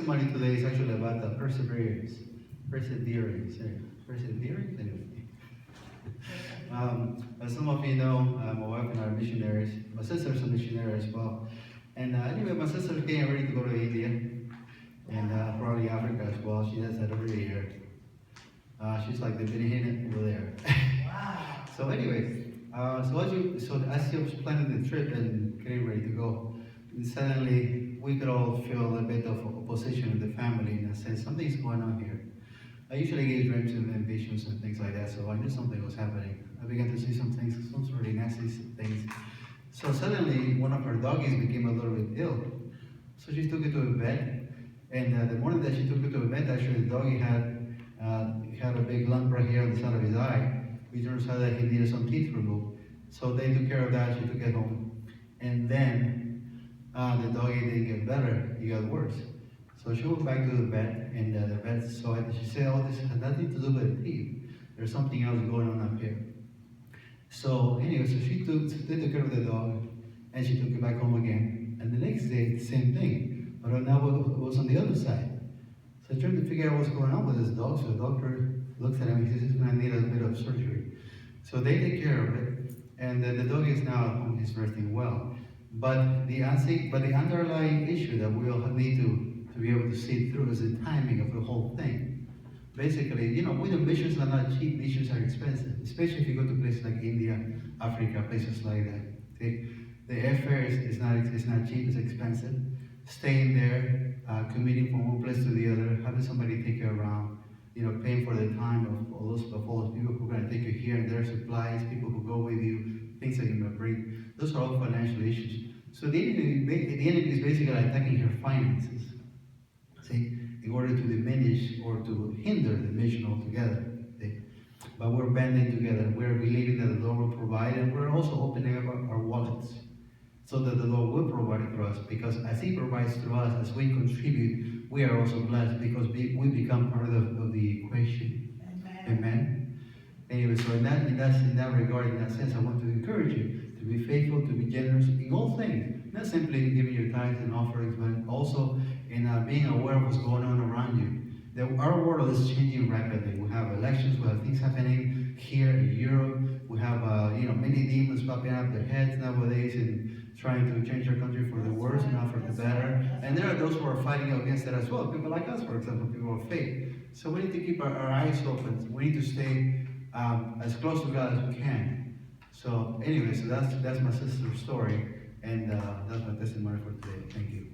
testimony today is actually about the perseverance. Perseverance. Perseverance? Anyway. As some of you know, my wife and I are missionaries. My sister's a missionary as well. And anyway, my sister came ready to go to India and probably Africa as well. She does that every year. She's like the Benihana over there. Wow. So anyway, as she was planning the trip and getting ready to go, and suddenly we could all feel a bit of opposition in the family in a sense. Something's going on here. I usually get dreams and visions and things like that, so I knew something was happening. I began to see some things, some sort of nasty things. So suddenly, one of our doggies became a little bit ill. So she took it to a vet, and the morning that she took it to a vet, actually the doggy had a big lump right here on the side of his eye. It turns out that he needed some teeth removed. So they took care of that, she took it home. And then the doggy didn't get better, he got worse. So she went back to the vet, and the vet saw it, and she said, oh, this has nothing to do with the teeth. There's something else going on up here. So anyway, so they took care of the dog, and she took it back home again. And the next day, the same thing, but now it was on the other side. So I tried to figure out what's going on with this dog. So the doctor looks at him and says he's going to need a bit of surgery. So they take care of it, and the dog is now at home, he's resting well. But the underlying issue that we all need to be able to see through is the timing of the whole thing. Basically, you know, with the missions are not cheap, missions are expensive, especially if you go to places like India, Africa, places like that. Okay? The airfare is not cheap, it's expensive. Staying there, commuting from one place to the other, having somebody take you around, you know, paying for the time of all those people who are going to take you here and there, supplies, people who go with you, things that you may bring. Those are all financial issues. So the enemy is basically attacking your finances, see, in order to diminish or to hinder the mission altogether. See? But we're banding together. We're believing that the Lord will provide, and we're also opening up our wallets so that the Lord will provide for us, because as He provides through us, as we contribute, we are also blessed because we become part of the equation. Amen. Amen. Anyway, so in that regard, in that sense, I want to encourage you to be faithful, to be generous in all things, not simply in giving your tithes and offerings, but also in being aware of what's going on around you. Our world is changing rapidly. We have elections, we have things happening here in Europe. We have many demons popping up their heads nowadays and trying to change our country for the worse, not for the better. And there are those who are fighting against that as well. People like us, for example, people of faith. So we need to keep our eyes open. We need to stay as close to God as we can. So anyway, so that's my sister's story, and that's my testimony for today. Thank you.